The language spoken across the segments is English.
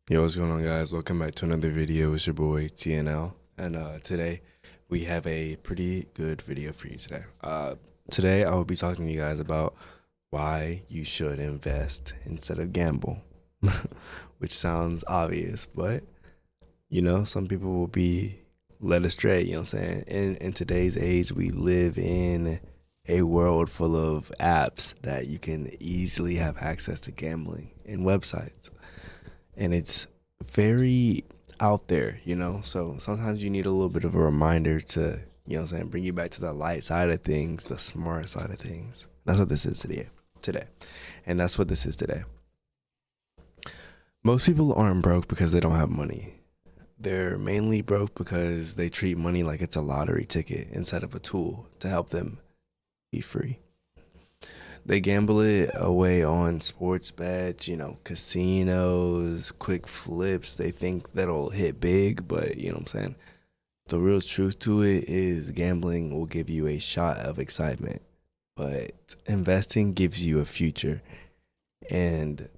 Yo, what's going on, guys? Welcome back to another video. It's your boy TNL, and today we have a pretty good video for you today. Today I will be talking to you guys about why you should invest instead of gamble, which sounds obvious, but some people will be led astray. You know what I'm saying? In today's age, we live in a world full of apps that you can easily have access to gambling and websites, and it's very out there, so sometimes you need a little bit of a reminder to, bring you back to the light side of things, the smart side of things. That's what this is today. And that's what this is today. Most people aren't broke because they don't have money. They're mainly broke because they treat money like it's a lottery ticket instead of a tool to help them be free. They gamble it away on sports bets, casinos, quick flips. They think that'll hit big, but you know what I'm saying? The real truth to it is gambling will give you a shot of excitement, but investing gives you a future. And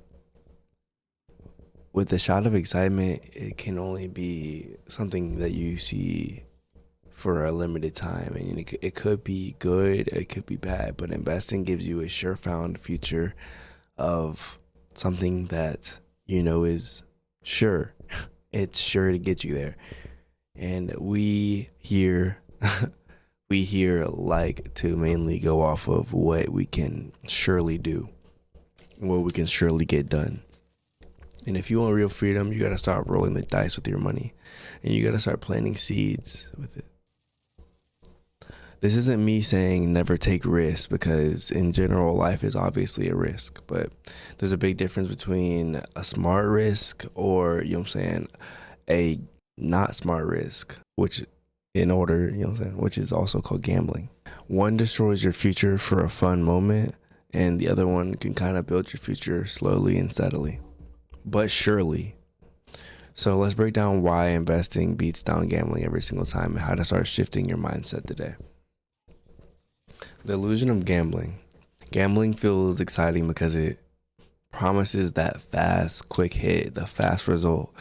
with the shot of excitement, it can only be something that you see for a limited time, and it could be good, it could be bad, but investing gives you a sure-found future of something that is sure. It's sure to get you there. And we here we here like to mainly go off of what we can surely do, what we can surely get done. And if you want real freedom, you got to start rolling the dice with your money, and you got to start planting seeds with it. This isn't me saying never take risks, because in general, life is obviously a risk, but there's a big difference between a smart risk or, a not smart risk, which which is also called gambling. One destroys your future for a fun moment, and the other one can kind of build your future slowly and steadily, but surely. So let's break down why investing beats down gambling every single time and how to start shifting your mindset today. The illusion of gambling. Gambling feels exciting because it promises that fast, quick hit, the fast result.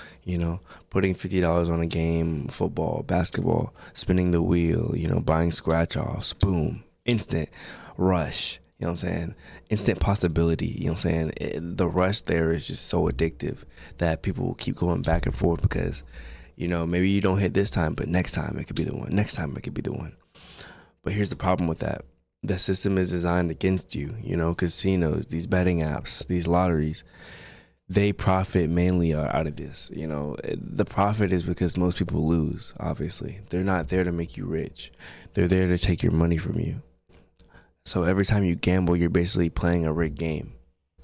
Putting $50 on a game, football, basketball, spinning the wheel, buying scratch offs, boom, instant rush. You know what I'm saying? Instant possibility. You know what I'm saying? The rush there is just so addictive that people will keep going back and forth because, maybe you don't hit this time, but next time it could be the one. Next time it could be the one. But here's the problem with that. The system is designed against you. Casinos, these betting apps, these lotteries, they profit mainly out of this. The profit is because most people lose, obviously. They're not there to make you rich. They're there to take your money from you. So every time you gamble, you're basically playing a rigged game.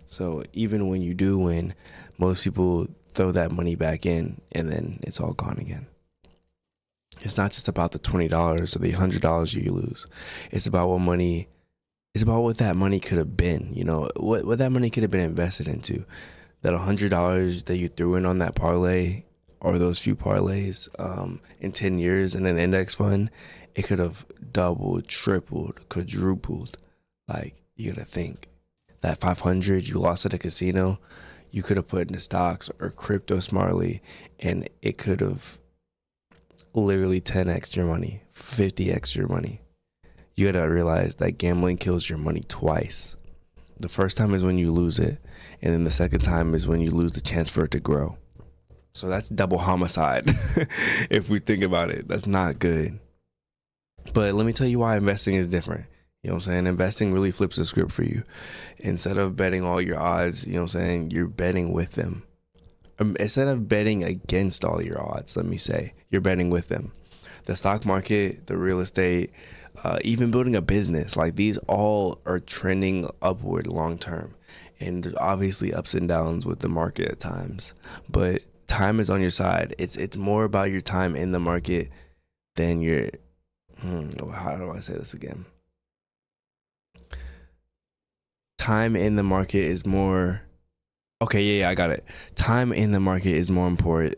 So even when you do win, most people throw that money back in and then it's all gone again. It's not just about the $20 or the $100 you lose. It's about what that money could have been, what that money could have been invested into. That $100 that you threw in on that parlay or those few parlays in 10 years in an index fund, it could have doubled, tripled, quadrupled. Like, you gotta think. That 500 you lost at a casino, you could have put into stocks or crypto smartly, and it could have literally 10x your money, 50x your money. You gotta realize that gambling kills your money twice. The first time is when you lose it, and then the second time is when you lose the chance for it to grow. So that's double homicide. If we think about it, that's not good. But let me tell you why investing is different. You know what I'm saying? Investing really flips the script for you. Instead of betting all your odds, you're betting with them. Instead of betting against all your odds, let me say, you're betting with them. The stock market, the real estate, even building a business, like these all are trending upward long term. And there's obviously ups and downs with the market at times, but time is on your side. It's more about your time in the market than your, how do I say this again? Time in the market is more, okay, yeah, I got it. Time in the market is more important.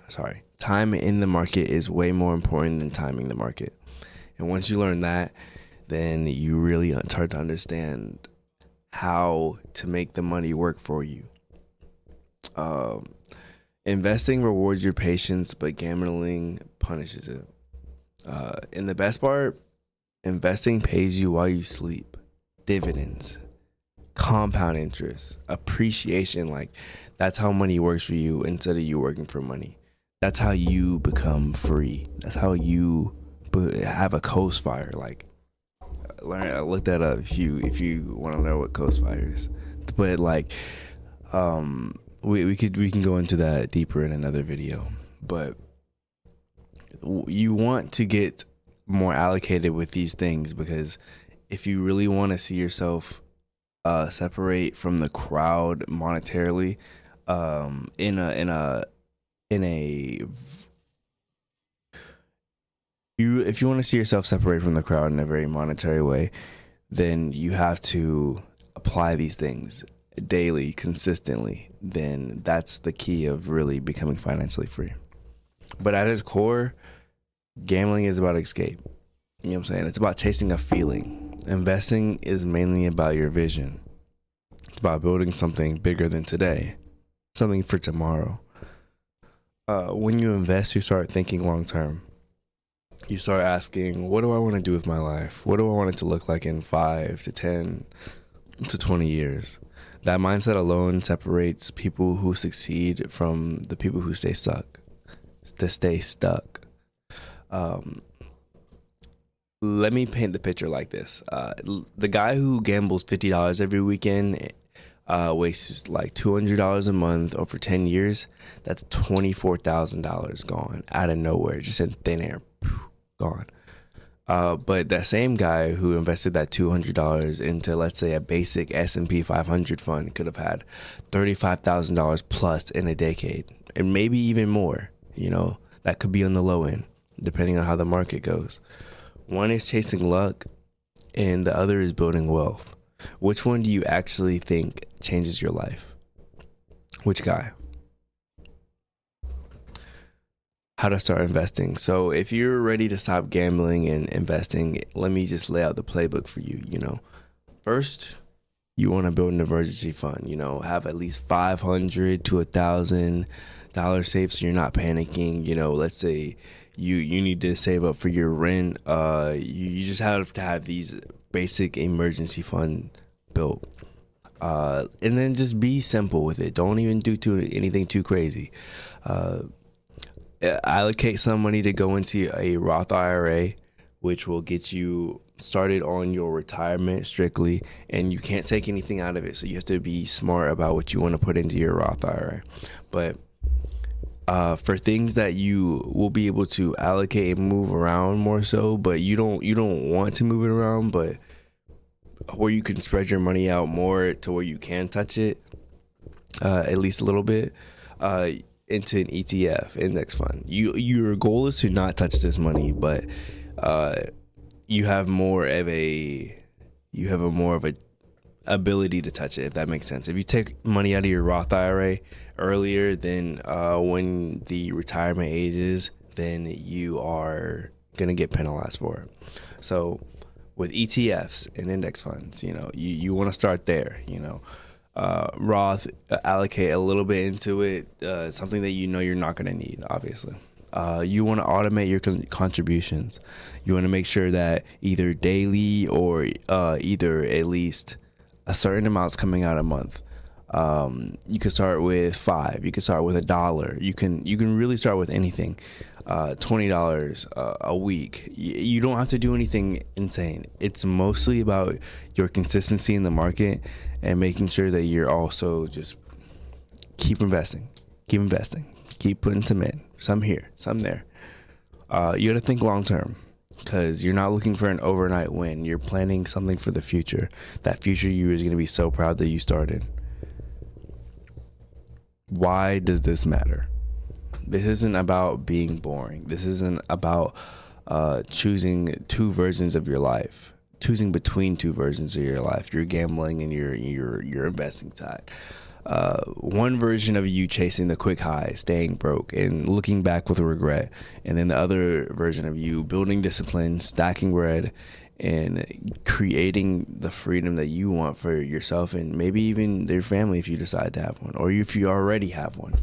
Sorry. Time in the market is way more important than timing the market. And once you learn that, then you really start to understand how to make the money work for you. Investing rewards your patience, but gambling punishes it. And the best part, investing pays you while you sleep. Dividends, compound interest, appreciation. Like, that's how money works for you instead of you working for money. That's how you become free. That's how you have a Coast Fire. Like, look that up if you want to know what Coast Fire is. But like, we can go into that deeper in another video. But you want to get more allocated with these things, because if you really want to see yourself separate from the crowd monetarily, in a if you want to see yourself separate from the crowd in a very monetary way, then you have to apply these things daily, consistently. Then that's the key of really becoming financially free. But at its core, gambling is about escape. You know what I'm saying? It's about chasing a feeling. Investing is mainly about your vision. It's about building something bigger than today, something for tomorrow. When you invest, you start thinking long term. You start asking, what do I want to do with my life? What do I want it to look like in 5 to 10 to 20 years? That mindset alone separates people who succeed from the people who stay stuck. Let me paint the picture like this. The guy who gambles $50 every weekend wastes like $200 a month over 10 years. That's $24,000 gone out of nowhere, just in thin air. Gone. But that same guy who invested that $200 into, let's say, a basic S&P 500 fund could have had $35,000 plus in a decade, and maybe even more. You know, that could be on the low end, depending on how the market goes. One is chasing luck, and the other is building wealth. Which one do you actually think changes your life? Which guy? How to start investing. So if you're ready to stop gambling and investing, let me just lay out the playbook for you. You know, first, you want to build an emergency fund. You know, have at least $500 to $1,000 saved, so you're not panicking. You know, let's say you need to save up for your rent. You just have to have these basic emergency fund built. And then just be simple with it. Don't even do anything too crazy. Allocate some money to go into a Roth IRA, which will get you started on your retirement strictly, and you can't take anything out of it. So you have to be smart about what you want to put into your Roth IRA. But for things that you will be able to allocate and move around more so, but you don't want to move it around, but where you can spread your money out more to where you can touch it, at least a little bit, into an ETF index fund. Your goal is to not touch this money, but you have more of a ability to touch it, if that makes sense. If you take money out of your Roth IRA earlier than when the retirement age is, then you are gonna get penalized for it. So with ETFs and index funds, you know, you want to start there. You know, Roth, allocate a little bit into it, something that you know you're not going to need, obviously. You want to automate your contributions. You want to make sure that either daily or either at least a certain amount's coming out a month. You can start with $5. You can start with $1. You can really start with anything. $20 a week. You don't have to do anything insane. It's mostly about your consistency in the market and making sure that you're also just keep investing, keep putting some here, some there. You got to think long term, because you're not looking for an overnight win. You're planning something for the future. That future you is going to be so proud that you started. Why does this matter? This isn't about being boring. This isn't about choosing two versions of your life, choosing between two versions of your life, your gambling and your investing side. One version of you chasing the quick high, staying broke, and looking back with regret. And then the other version of you building discipline, stacking bread, and creating the freedom that you want for yourself and maybe even your family if you decide to have one, or if you already have one.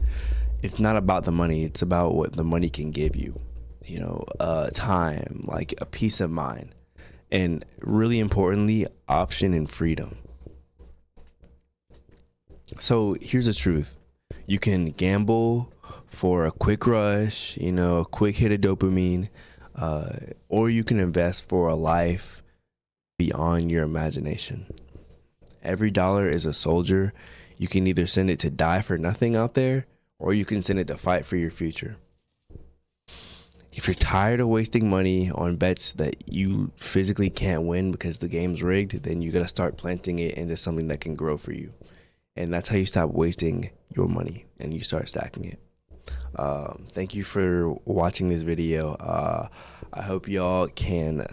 it's not about the money. It's about what the money can give you. You know, time, like a peace of mind, and really importantly, option and freedom. So here's the truth: you can gamble for a quick rush, you know, a quick hit of dopamine, or you can invest for a life beyond your imagination. Every dollar is a soldier. You can either send it to die for nothing out there, or you can send it to fight for your future. If you're tired of wasting money on bets that you physically can't win because the game's rigged, then you got to start planting it into something that can grow for you. And that's how you stop wasting your money and you start stacking it. Thank you for watching this video. I hope y'all can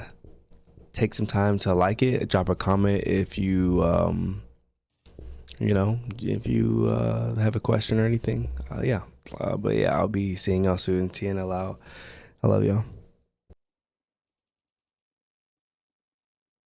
take some time to like it, drop a comment if you if you have a question or anything. But yeah, I'll be seeing y'all soon. TNL out. I love y'all.